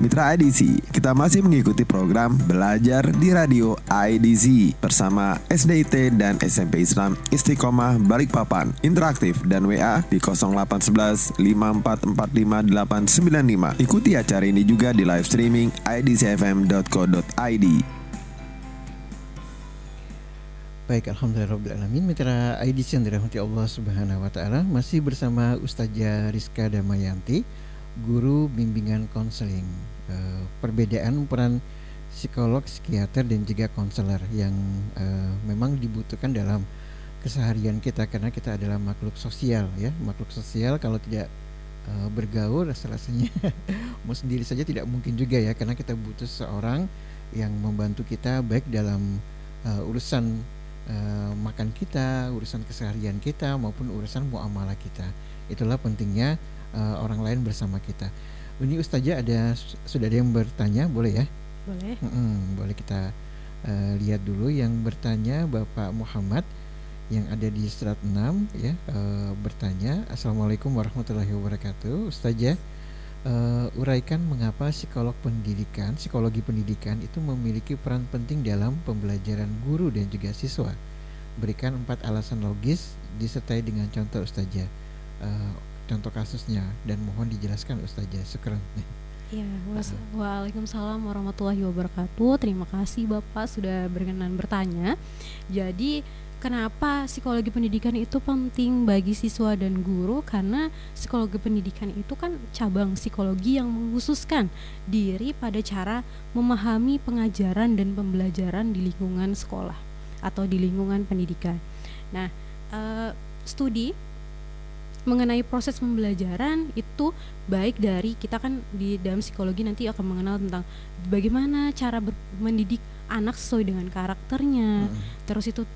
Mitra IDC, kita masih mengikuti program Belajar di Radio IDC bersama SDIT dan SMP Islam Istiqomah Balikpapan. Interaktif dan WA di 0811 5445895. Ikuti acara ini juga di live streaming idcfm.co.id. Baik, alhamdulillahirabbil alamin. Mitra IDC yang dirahmati Allah Subhanahu wa taala, masih bersama Ustazah Rizka Damayanti, guru bimbingan konseling. Perbedaan peran psikolog, psikiater dan juga konselor yang memang dibutuhkan dalam keseharian kita, karena kita adalah makhluk sosial ya. Makhluk sosial kalau tidak bergaul rasanya mau sendiri saja tidak mungkin juga ya, karena kita butuh seorang yang membantu kita baik dalam urusan makan kita, urusan keseharian kita maupun urusan muamalah kita. Itulah pentingnya orang lain bersama kita. Ini Ustazah sudah ada yang bertanya, boleh ya? Boleh. Boleh kita lihat dulu yang bertanya. Bapak Muhammad yang ada di Strat 6 ya, bertanya, Assalamualaikum warahmatullahi wabarakatuh. Ustazah, uraikan mengapa psikologi pendidikan itu memiliki peran penting dalam pembelajaran guru dan juga siswa. Berikan 4 alasan logis disertai dengan contoh Ustazah, contoh kasusnya, dan mohon dijelaskan Ustazah. Syukran. Ya, waalaikumsalam warahmatullahi wabarakatuh. Terima kasih Bapak sudah berkenan bertanya. Jadi kenapa psikologi pendidikan itu penting bagi siswa dan guru? Karena psikologi pendidikan itu kan cabang psikologi yang mengkhususkan diri pada cara memahami pengajaran dan pembelajaran di lingkungan sekolah atau di lingkungan pendidikan. Nah, studi mengenai proses pembelajaran itu baik dari kita kan di dalam psikologi nanti akan mengenal tentang bagaimana cara mendidik anak sesuai dengan karakternya, terus itu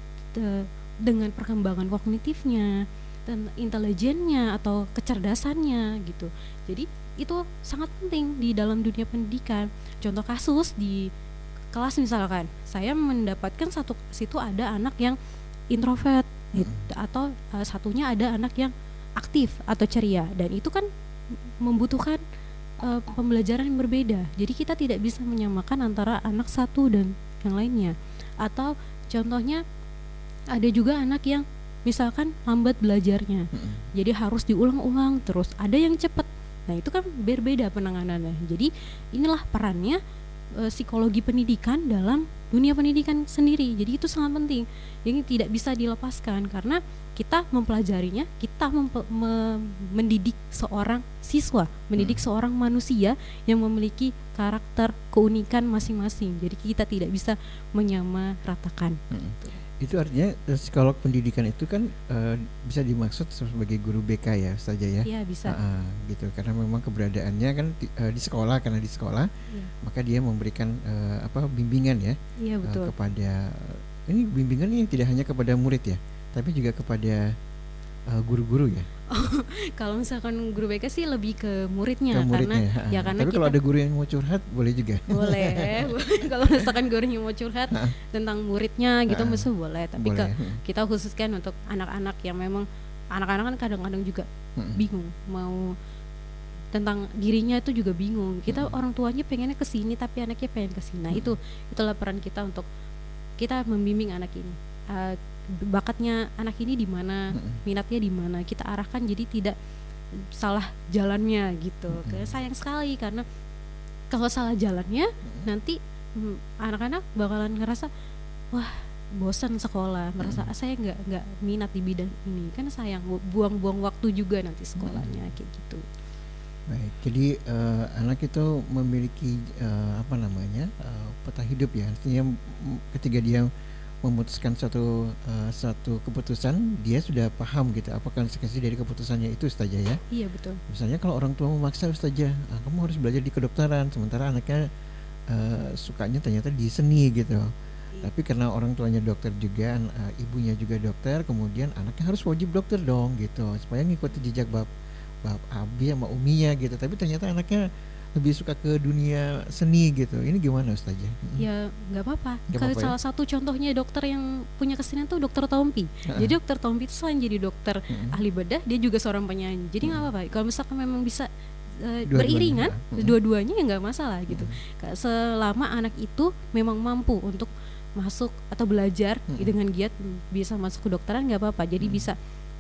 dengan perkembangan kognitifnya dan intelijennya atau kecerdasannya gitu. Jadi itu sangat penting di dalam dunia pendidikan. Contoh kasus di kelas misalkan, saya mendapatkan situ ada anak yang introvert atau satunya ada anak yang aktif atau ceria, dan itu kan membutuhkan pembelajaran yang berbeda. Jadi kita tidak bisa menyamakan antara anak satu dan yang lainnya. Atau contohnya ada juga anak yang misalkan lambat belajarnya, jadi harus diulang-ulang terus. Ada yang cepat, nah itu kan berbeda penanganannya. Jadi inilah perannya psikologi pendidikan dalam dunia pendidikan sendiri. Jadi itu sangat penting, ini tidak bisa dilepaskan karena kita mempelajarinya, kita mendidik seorang siswa, mendidik seorang manusia yang memiliki karakter keunikan masing-masing. Jadi kita tidak bisa menyamaratakan. Itu artinya psikolog pendidikan itu kan bisa dimaksud sebagai guru BK ya saja ya? Iya bisa. Gitu, karena memang keberadaannya kan di sekolah, karena di sekolah maka dia memberikan bimbingan ya, betul. Kepada ini bimbingan ini tidak hanya kepada murid ya, tapi juga kepada guru-guru ya. Kalau misalkan guru BK sih lebih ke muridnya, karena tapi kalau ada guru yang mau curhat boleh juga. Boleh. Kalau misalkan gurunya mau curhat tentang muridnya gitu mesti boleh, tapi kita khususkan untuk anak-anak yang memang anak-anak kan kadang-kadang juga bingung mau tentang dirinya, itu juga bingung. Kita orang tuanya pengennya ke sini tapi anaknya pengen ke sini. Nah, itulah peran kita untuk kita membimbing anak ini. Bakatnya anak ini di mana, minatnya di mana, kita arahkan jadi tidak salah jalannya gitu. Sayang sekali karena kalau salah jalannya nanti anak-anak bakalan ngerasa wah bosan sekolah, merasa saya nggak minat di bidang ini, kan sayang, buang-buang waktu juga nanti sekolahnya kayak gitu. Baik, jadi anak itu memiliki peta hidup ya, artinya ketika dia memutuskan satu keputusan, dia sudah paham gitu apa konsekuensi dari keputusannya itu Ustazah ya. Iya betul. Misalnya kalau orang tua memaksa Ustazah, kamu harus belajar di kedokteran, sementara anaknya sukanya ternyata di seni gitu. Tapi karena orang tuanya dokter juga, ibunya juga dokter, kemudian anaknya harus wajib dokter dong gitu, supaya ngikuti jejak bab abi sama uminya gitu. Tapi ternyata anaknya lebih suka ke dunia seni gitu. Ini gimana Ustazah? Ya nggak apa-apa. Kalau salah satu contohnya dokter yang punya kesenian tuh Dokter Tompi. Jadi Dokter Tompi itu selain jadi dokter ahli bedah, dia juga seorang penyanyi. Jadi nggak apa-apa. Kalau misalkan memang bisa beriringan, Dua-duanya. dua-duanya ya nggak masalah gitu. Selama anak itu memang mampu untuk masuk atau belajar dengan giat bisa masuk kedokteran nggak apa-apa. Jadi bisa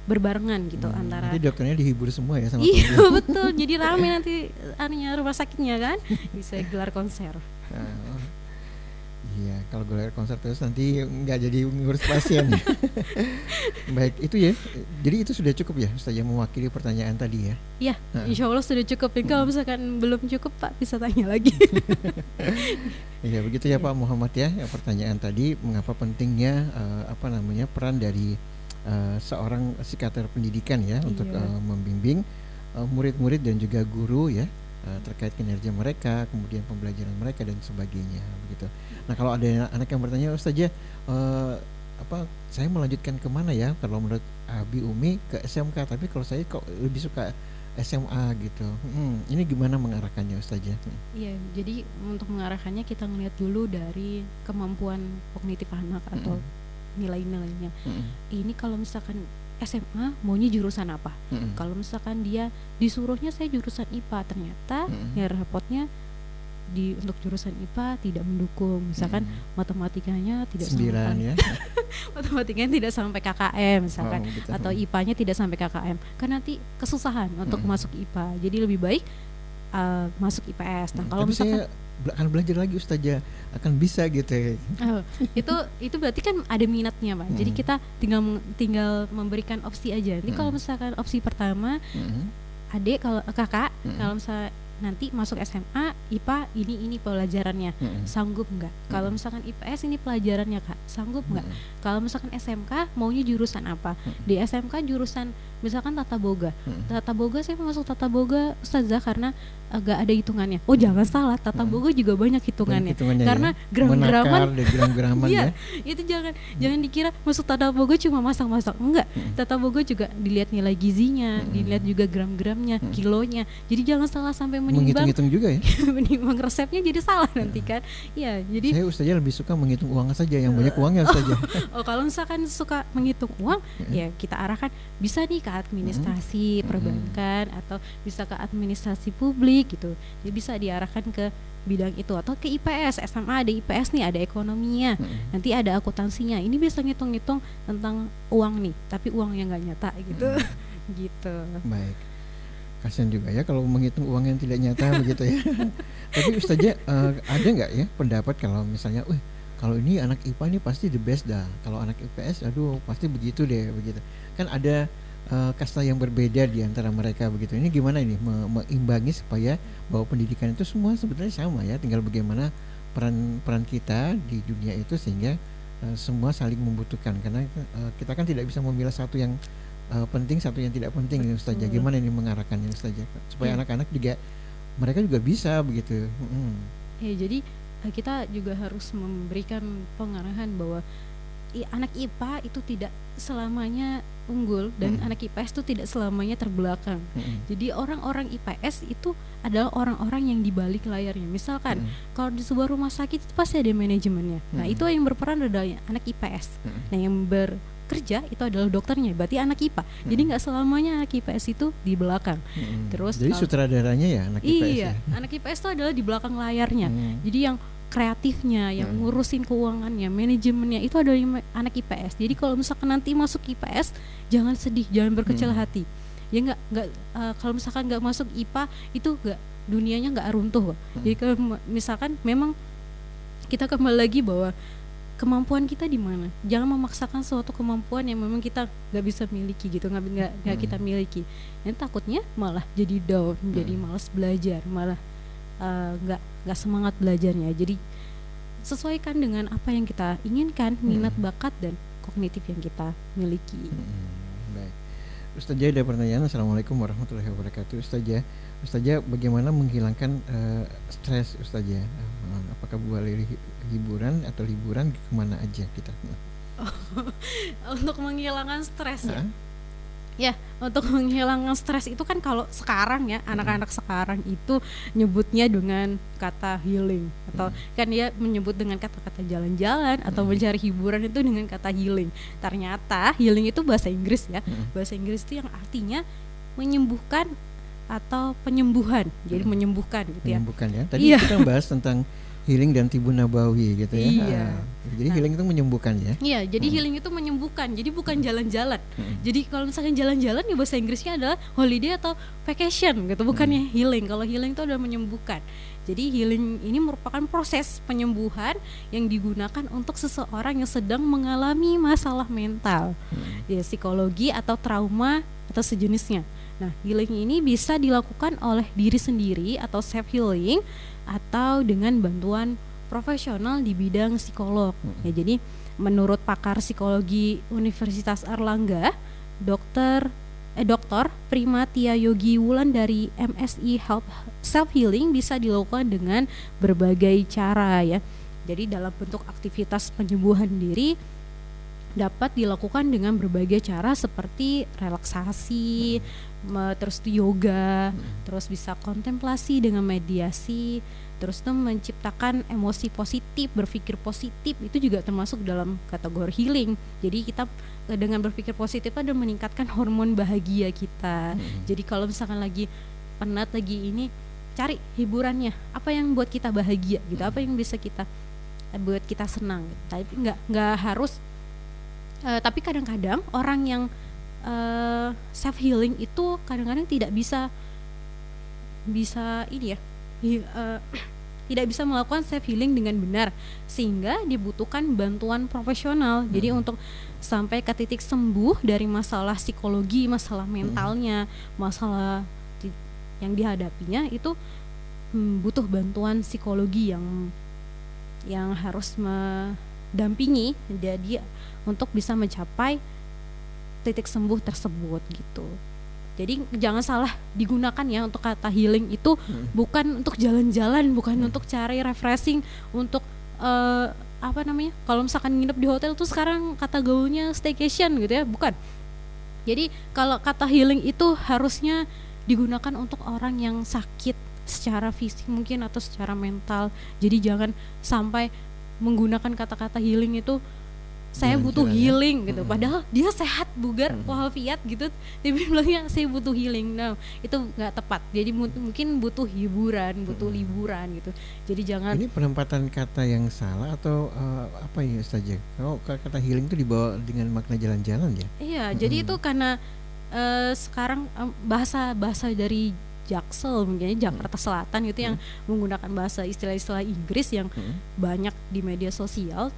berbarengan gitu antara. Nanti dokternya dihibur semua ya sama Iya keluarga. betul. Jadi rame nanti anunya rumah sakitnya kan bisa gelar konser. Oh, iya, kalau gelar konser terus nanti nggak jadi ngurus pasien. Baik, itu ya. Jadi itu sudah cukup ya, Ustaz, yang mewakili pertanyaan tadi ya. Ya, insya Allah sudah cukup. Kalau misalkan belum cukup Pak bisa tanya lagi. Iya, begitu ya Pak Muhammad ya. Pertanyaan tadi mengapa pentingnya peran dari seorang psikiater pendidikan ya untuk membimbing murid-murid dan juga guru ya terkait kinerja mereka, kemudian pembelajaran mereka dan sebagainya begitu. Nah, kalau ada anak yang bertanya, Ustaz ya, saya melanjutkan kemana ya? Kalau menurut Abi Umi ke SMK, tapi kalau saya kok lebih suka SMA gitu. Ini gimana mengarahkannya, Ustaz ya? Iya, jadi untuk mengarahkannya kita ngeliat dulu dari kemampuan kognitif anak atau nilai-nilainya. Ini kalau misalkan SMA maunya jurusan apa? Kalau misalkan dia disuruhnya saya jurusan IPA, ternyata ya rapotnya untuk jurusan IPA tidak mendukung. Misalkan matematikanya tidak 9 ya. matematikanya tidak sampai KKM misalkan, atau IPA-nya tidak sampai KKM. Kan nanti kesusahan untuk masuk IPA. Jadi lebih baik masuk IPS. Nah, kalau tapi misalkan saya akan belajar lagi, Ustaz ya, akan bisa gitu ya. itu berarti kan ada minatnya Pak. Jadi kita tinggal memberikan opsi aja. Nanti kalau misalkan opsi pertama adik, kalau kakak kalau misalnya nanti masuk SMA IPA ini pelajarannya sanggup nggak? Kalau misalkan IPS ini pelajarannya Kak sanggup nggak? Kalau misalkan SMK maunya jurusan apa? Di SMK jurusan misalkan tata boga. Tata boga saya masuk tata boga Ustazah karena agak ada hitungannya. Oh jangan salah, tata boga juga banyak hitungannya. Karena ya? gram-graman ya. Itu jangan dikira masuk tata boga cuma masak-masak. Enggak. Tata boga juga dilihat nilai gizinya, dilihat juga gram-gramnya, kilonya. Jadi jangan salah sampai menimbang juga ya. menimbang resepnya jadi salah nanti kan. Ya, jadi saya Ustazah lebih suka menghitung uang saja, yang banyak uangnya Ustazah. kalau misalkan suka menghitung uang ya kita arahkan bisa nih ke administrasi perbankan atau bisa ke administrasi publik gitu. Jadi bisa diarahkan ke bidang itu atau ke IPS. SMA ada IPS nih, ada ekonominya. Nanti ada akuntansinya. Ini bisa ngitung-ngitung tentang uang nih, tapi uang yang nggak nyata gitu. Gitu. Baik. Kasian juga ya kalau menghitung uang yang tidak nyata begitu ya. Tapi Ustazah ada nggak ya pendapat kalau misalnya, kalau ini anak IPA ini pasti the best dah. Kalau anak IPS, aduh pasti begitu deh begitu. Kan ada kasta yang berbeda di antara mereka begitu. Ini gimana ini mengimbangi supaya bahwa pendidikan itu semua sebetulnya sama ya. Tinggal bagaimana peran kita di dunia itu sehingga semua saling membutuhkan. Karena kita kan tidak bisa memilah satu yang penting, satu yang tidak penting. Ustazah, gimana ini mengarahkannya Ustazah supaya anak-anak juga mereka juga bisa begitu. Ya jadi kita juga harus memberikan pengarahan bahwa anak IPA itu tidak selamanya unggul dan anak IPS itu tidak selamanya terbelakang. Jadi orang-orang IPS itu adalah orang-orang yang di balik layarnya. Misalkan kalau di sebuah rumah sakit itu pasti ada manajemennya. Nah, itu yang berperan adalah anak IPS. Nah, yang kerja itu adalah dokternya, berarti anak IPA. Jadi nggak selamanya anak IPS itu di belakang. Terus jadi sutradaranya ya anak IPS. Iya, anak IPS itu adalah di belakang layarnya. Jadi yang kreatifnya, yang ngurusin keuangannya, manajemennya itu adalah anak IPS. Jadi kalau misalkan nanti masuk IPS, jangan sedih, jangan berkecil hati. Ya nggak kalau misalkan nggak masuk IPA itu nggak, dunianya nggak runtuh. Jadi kalau misalkan memang kita kembali lagi bahwa kemampuan kita di mana. Jangan memaksakan suatu kemampuan yang memang kita nggak bisa miliki gitu, nggak kita miliki. Yang takutnya malah jadi down, jadi malas belajar, malah nggak semangat belajarnya. Jadi sesuaikan dengan apa yang kita inginkan, minat, bakat dan kognitif yang kita miliki. Baik. Ustazah, ada pertanyaan. Assalamualaikum warahmatullahi wabarakatuh. Ustazah, bagaimana menghilangkan stres Ustazah? Apakah boleh hiburan atau liburan, kemana aja kita? Untuk menghilangkan stres ya, untuk menghilangkan stres itu kan kalau sekarang ya anak-anak sekarang itu nyebutnya dengan kata healing atau kan dia menyebut dengan kata-kata jalan-jalan atau mencari hiburan itu dengan kata healing. Ternyata healing itu bahasa Inggris ya. Bahasa Inggris itu yang artinya menyembuhkan atau penyembuhan. Jadi menyembuhkan gitu ya. Menyembuhkan ya. Tadi Iya. kita bahas tentang healing dan tibu nabawi gitu ya. Iya. Jadi healing itu menyembuhkan ya. Iya, jadi healing itu menyembuhkan. Jadi bukan jalan-jalan. Jadi kalau misalkan jalan-jalan ya bahasa Inggrisnya adalah holiday atau vacation gitu, bukannya healing. Kalau healing itu adalah menyembuhkan. Jadi healing ini merupakan proses penyembuhan yang digunakan untuk seseorang yang sedang mengalami masalah mental, ya psikologi atau trauma atau sejenisnya. Nah, healing ini bisa dilakukan oleh diri sendiri atau self healing atau dengan bantuan profesional di bidang psikolog. Ya, jadi menurut pakar psikologi Universitas Airlangga, Dr. Primatia Yogi Wulan dari MSI Help Self Healing bisa dilakukan dengan berbagai cara ya. Jadi dalam bentuk aktivitas penyembuhan diri dapat dilakukan dengan berbagai cara seperti relaksasi, terus yoga, terus bisa kontemplasi dengan mediasi, terus tuh menciptakan emosi positif, berpikir positif, itu juga termasuk dalam kategori healing. Jadi kita dengan berpikir positif itu adalah meningkatkan hormon bahagia kita. Jadi kalau misalkan lagi penat, lagi ini, cari hiburannya, apa yang buat kita bahagia gitu, apa yang bisa kita buat kita senang. Tapi nggak harus. Tapi kadang-kadang orang yang self healing itu kadang-kadang tidak bisa ini ya, tidak bisa melakukan self healing dengan benar, sehingga dibutuhkan bantuan profesional. Jadi untuk sampai ke titik sembuh dari masalah psikologi, masalah mentalnya, masalah yang dihadapinya itu butuh bantuan psikologi yang harus mendampingi jadi untuk bisa mencapai titik sembuh tersebut gitu. Jadi jangan salah digunakan ya, untuk kata healing itu bukan untuk jalan-jalan, bukan untuk cari refreshing, untuk kalau misalkan nginep di hotel tuh sekarang kata gaulnya staycation gitu ya, bukan. Jadi kalau kata healing itu harusnya digunakan untuk orang yang sakit secara fisik mungkin atau secara mental. Jadi jangan sampai menggunakan kata-kata healing itu saya butuh healing gitu, padahal dia sehat, bugar, walafiat gitu, dia bilangnya saya butuh healing. Nah, itu nggak tepat. Jadi mungkin butuh hiburan, butuh liburan gitu. Jadi jangan. Ini penempatan kata yang salah atau apa ya saja? Kalau kata healing itu dibawa dengan makna jalan-jalan ya? Iya, jadi itu karena sekarang bahasa dari Jaksel, mungkin Jakarta Selatan itu yang menggunakan bahasa istilah-istilah Inggris yang banyak di media sosial,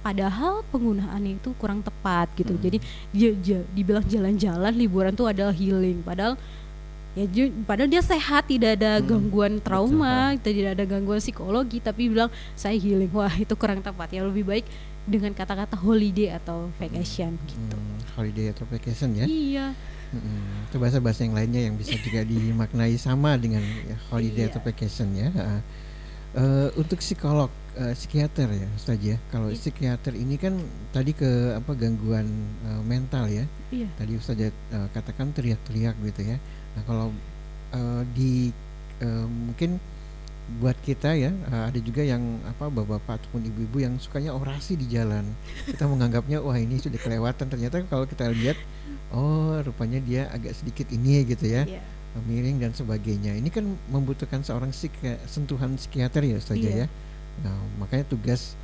padahal penggunaannya itu kurang tepat gitu. Jadi dibilang jalan-jalan, liburan tuh adalah healing, padahal dia sehat, tidak ada gangguan trauma, tidak ada gangguan psikologi, tapi bilang saya healing. Wah, itu kurang tepat ya. Lebih baik dengan kata-kata holiday atau vacation gitu. Holiday atau vacation ya? Iya. Itu bahasa-bahasa yang lainnya yang bisa juga dimaknai sama dengan ya, holiday atau vacation ya. Untuk psikolog, psikiater ya Ustaz ya. Kalau psikiater ini kan tadi ke gangguan mental ya. Iya. Tadi Ustaz katakan teriak-teriak gitu ya. Nah kalau mungkin buat kita ya, ada juga yang bapak-bapak ataupun ibu-ibu yang sukanya orasi di jalan. Kita menganggapnya wah ini sudah kelewatan, ternyata kalau kita lihat rupanya dia agak sedikit ini gitu ya, miring dan sebagainya. Ini kan membutuhkan seorang sentuhan psikiater ya Ustaz ya. Nah, makanya tugas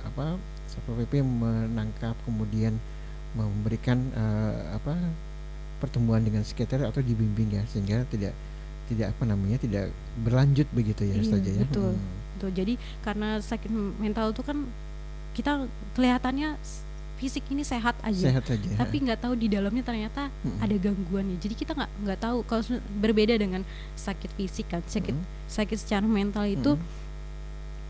Satpol PP menangkap, kemudian memberikan pertemuan dengan psikiater atau dibimbing ya, sehingga tidak berlanjut begitu ya Ustaz ya. Betul. Jadi karena sakit mental itu kan kita kelihatannya fisik ini sehat aja. Tapi nggak tahu di dalamnya ternyata ada gangguannya. Jadi kita nggak tahu. Kalau berbeda dengan sakit fisik kan, sakit secara mental itu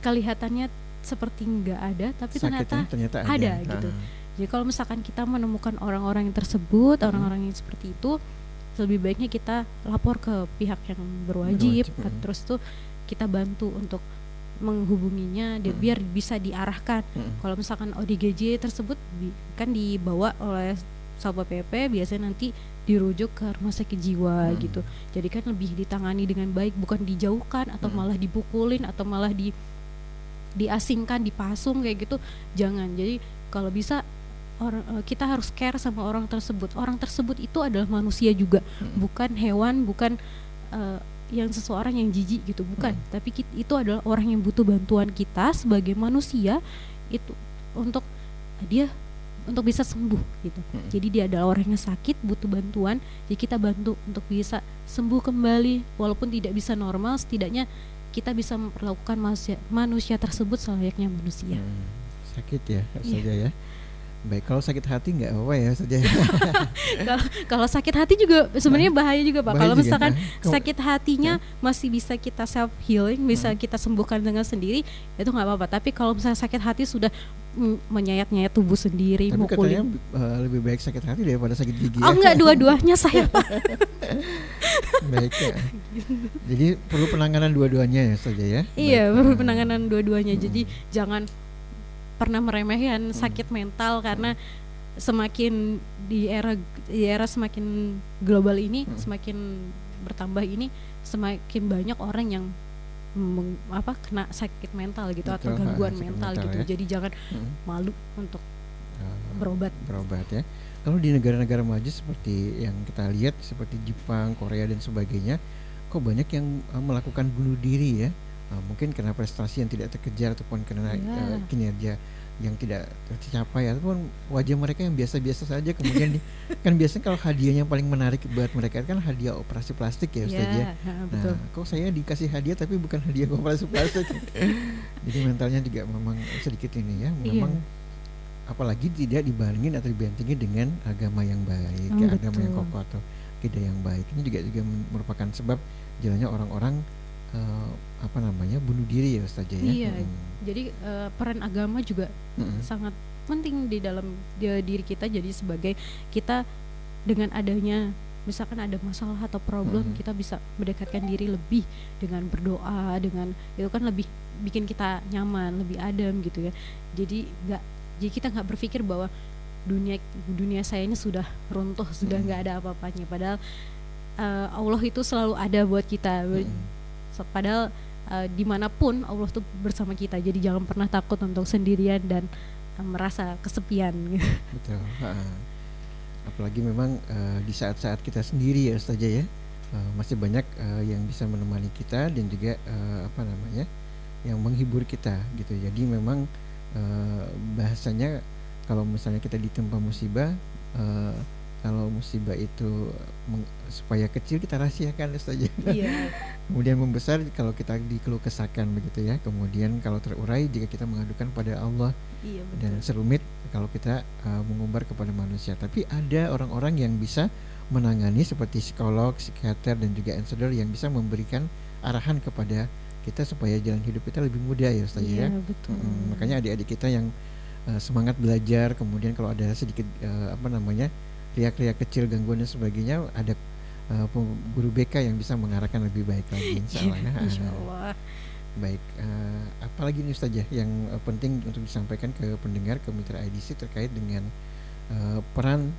kelihatannya seperti nggak ada, tapi ternyata ada gitu. Jadi kalau misalkan kita menemukan orang-orang yang tersebut, orang-orang yang seperti itu, lebih baiknya kita lapor ke pihak yang berwajib. Terus tuh kita bantu untuk menghubunginya biar bisa diarahkan. Kalau misalkan ODGJ tersebut kan dibawa oleh Satpol PP, biasanya nanti dirujuk ke rumah sakit jiwa gitu. Jadi kan lebih ditangani dengan baik, bukan dijauhkan atau malah dipukulin atau malah diasingkan, dipasung kayak gitu. Jangan. Jadi kalau bisa kita harus care sama orang tersebut. Orang tersebut itu adalah manusia juga, bukan hewan, bukan yang seseorang yang jijik gitu, bukan. Tapi itu adalah orang yang butuh bantuan kita sebagai manusia itu untuk dia untuk bisa sembuh gitu. Jadi dia adalah orang yang sakit butuh bantuan, jadi kita bantu untuk bisa sembuh kembali, walaupun tidak bisa normal, setidaknya kita bisa memperlakukan manusia tersebut selayaknya manusia. Sakit ya saja ya. Baik, kalau sakit hati nggak apa-apa ya saja. Kalau sakit hati juga sebenarnya bahaya juga Pak. Kalau misalkan sakit hatinya masih bisa kita self healing, bisa kita sembuhkan dengan sendiri, itu nggak apa-apa. Tapi kalau misalnya sakit hati sudah menyayat-nyayat tubuh sendiri, tapi mukulin. katanya lebih baik sakit hati daripada sakit gigi. Oh enggak, dua-duanya saya Pak. Baik ya. Jadi perlu penanganan dua-duanya ya saja ya. Iya, perlu penanganan dua-duanya. Jadi jangan pernah meremehkan sakit mental, karena semakin di era semakin global ini, semakin bertambah ini, semakin banyak orang yang kena sakit mental gitu. Betul, atau gangguan mental gitu ya. Jadi jangan malu untuk berobat ya. Kalau di negara-negara maju seperti yang kita lihat seperti Jepang, Korea dan sebagainya, kok banyak yang melakukan bunuh diri ya. Mungkin karena prestasi yang tidak terkejar ataupun karena kinerja yang tidak tercapai, ataupun wajah mereka yang biasa-biasa saja. Kemudian kan biasanya kalau hadiahnya paling menarik buat mereka kan hadiah operasi plastik ya Ustaz ya. Nah, kok saya dikasih hadiah tapi bukan hadiah operasi plastik. Jadi mentalnya juga memang sedikit ini ya. Memang apalagi tidak dibandingin atau dibentengi dengan agama yang baik, agama yang kokoh atau akidah yang baik. Ini juga merupakan sebab jalannya orang-orang bunuh diri ya Ustaz ya. Iya. Jadi peran agama juga sangat penting di dalam diri kita. Jadi sebagai kita dengan adanya misalkan ada masalah atau problem, kita bisa mendekatkan diri lebih dengan berdoa, dengan itu kan lebih bikin kita nyaman, lebih adem gitu ya. Jadi kita nggak berpikir bahwa dunia saya ini sudah runtuh, sudah nggak ada apa-apanya. Padahal Allah itu selalu ada buat kita. Padahal dimanapun Allah tuh bersama kita. Jadi jangan pernah takut untuk sendirian dan merasa kesepian. Betul. Apalagi memang di saat-saat kita sendiri ya Ustaz ya, masih banyak yang bisa menemani kita dan juga yang menghibur kita gitu. Jadi memang bahasanya kalau misalnya kita ditimpa musibah, kalau musibah itu supaya kecil kita rahasiakan saja. Kemudian membesar kalau kita dikeluh kesahkan begitu ya. Kemudian kalau terurai jika kita mengadukan pada Allah. Dan serumit kalau kita mengumbar kepada manusia. Tapi ada orang-orang yang bisa menangani seperti psikolog, psikiater dan juga konselor yang bisa memberikan arahan kepada kita supaya jalan hidup kita lebih mudah ya Ustaz ya. Betul. Makanya adik-adik kita yang semangat belajar, kemudian kalau ada sedikit riak-riak kecil, gangguan dan sebagainya, ada guru BK yang bisa mengarahkan lebih baik lagi insyaallah. Baik, apalagi nih Ustaz ya yang penting untuk disampaikan ke pendengar, ke mitra IDC terkait dengan peran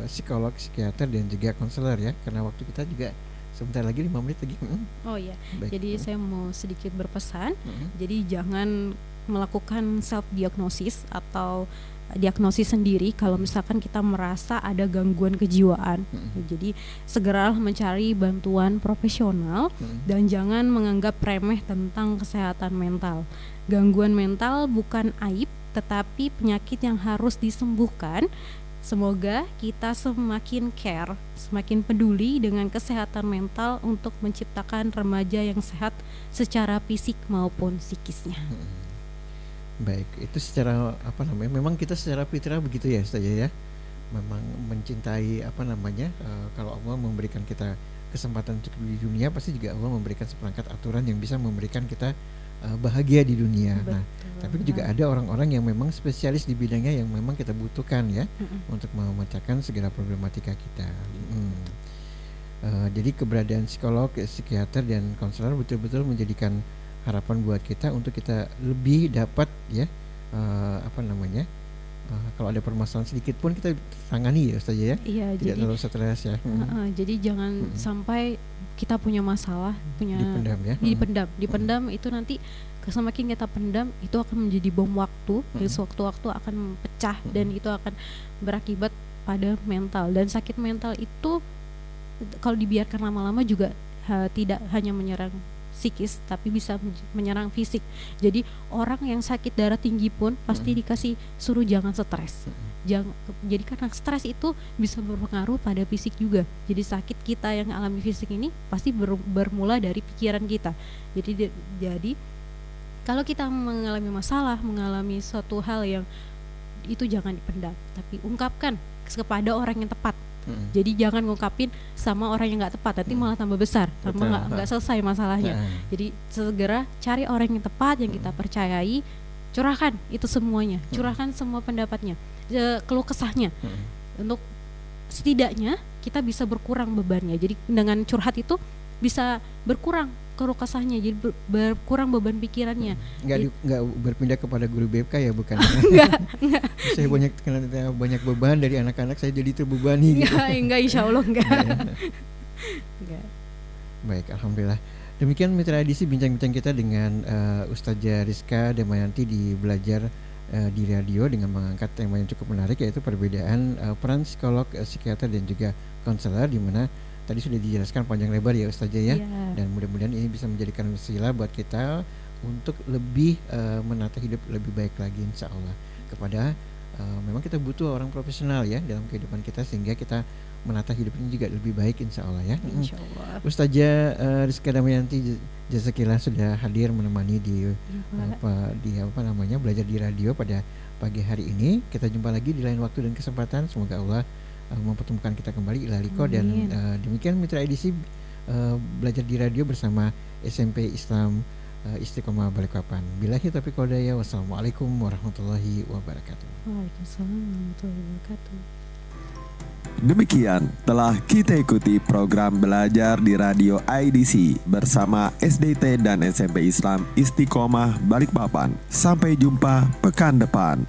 psikolog, psikiater dan juga konselor ya, karena waktu kita juga sebentar lagi 5 menit lagi. Oh iya. Jadi saya mau sedikit berpesan. Jadi jangan melakukan self diagnosis atau diagnosis sendiri kalau misalkan kita merasa ada gangguan kejiwaan. Jadi segeralah mencari bantuan profesional dan jangan menganggap remeh tentang kesehatan mental. Gangguan mental bukan aib, tetapi penyakit yang harus disembuhkan. Semoga kita semakin care, semakin peduli dengan kesehatan mental untuk menciptakan remaja yang sehat secara fisik maupun psikisnya. Baik, itu secara memang kita secara fitrah begitu ya Ustaz ya. Memang mencintai kalau Allah memberikan kita kesempatan untuk di dunia, pasti juga Allah memberikan seperangkat aturan yang bisa memberikan kita bahagia di dunia. Betul. Nah, tapi juga ada orang-orang yang memang spesialis di bidangnya yang memang kita butuhkan ya untuk memecahkan segala problematika kita. Jadi keberadaan psikolog, psikiater dan konselor betul-betul menjadikan harapan buat kita untuk kita lebih dapat ya Kalau ada permasalahan sedikit pun kita tangani ya Ustaz ya. Iya, Tidak terlalu stres ya. jadi jangan sampai kita punya masalah, punya Dipendam ya. dipendam itu nanti semakin kita pendam itu akan menjadi bom waktu, dan sewaktu-waktu akan pecah dan itu akan berakibat pada mental, dan sakit mental itu kalau dibiarkan lama-lama juga tidak hanya menyerang psikis tapi bisa menyerang fisik. Jadi orang yang sakit darah tinggi pun pasti dikasih suruh jangan stres. Jadi karena stres itu bisa berpengaruh pada fisik juga. Jadi sakit kita yang alami fisik ini pasti bermula dari pikiran kita. Jadi kalau kita mengalami masalah, mengalami suatu hal yang itu jangan dipendam, tapi ungkapkan kepada orang yang tepat. Jadi jangan ngungkapin sama orang yang nggak tepat, nanti malah tambah besar, tambah nggak selesai masalahnya. Jadi segera cari orang yang tepat, yang kita percayai, curahkan itu semuanya, curahkan semua pendapatnya, keluh kesahnya, untuk setidaknya kita bisa berkurang bebannya. Jadi dengan curhat itu bisa berkurang keluh kesahnya, jadi berkurang beban pikirannya. Nggak berpindah kepada guru BK ya, bukan? Enggak. Saya banyak beban dari anak-anak, saya jadi terbebani gitu. Enggak, insya Allah enggak. Baik, alhamdulillah. Demikian mitra edisi bincang-bincang kita dengan Ustazah Rizka Damayanti di Belajar di Radio dengan mengangkat tema yang cukup menarik, yaitu perbedaan peran psikolog, psikiater dan juga konselor, di mana tadi sudah dijelaskan panjang lebar ya Ustazah ya. Dan mudah-mudahan ini bisa menjadikan wasilah buat kita untuk lebih menata hidup lebih baik lagi insya Allah. Kepada memang kita butuh orang profesional ya dalam kehidupan kita, sehingga kita menata hidup ini juga lebih baik insya Allah ya. Insya Allah. Ustazah Rizka Damayanti jazakillah sudah hadir menemani di Belajar di Radio pada pagi hari ini. Kita jumpa lagi di lain waktu dan kesempatan. Semoga Allah mempertemukan kita kembali ila liqa. Dan demikian mitra edisi Belajar di Radio bersama SMP Islam Istiqomah Balikpapan. Billahi taufiq wal hidayah. Wassalamualaikum warahmatullahi wabarakatuh. Waalaikumsalam warahmatullahi wabarakatuh. Demikian telah kita ikuti program Belajar di Radio IDC bersama SDT dan SMP Islam Istiqomah Balikpapan. Sampai jumpa pekan depan.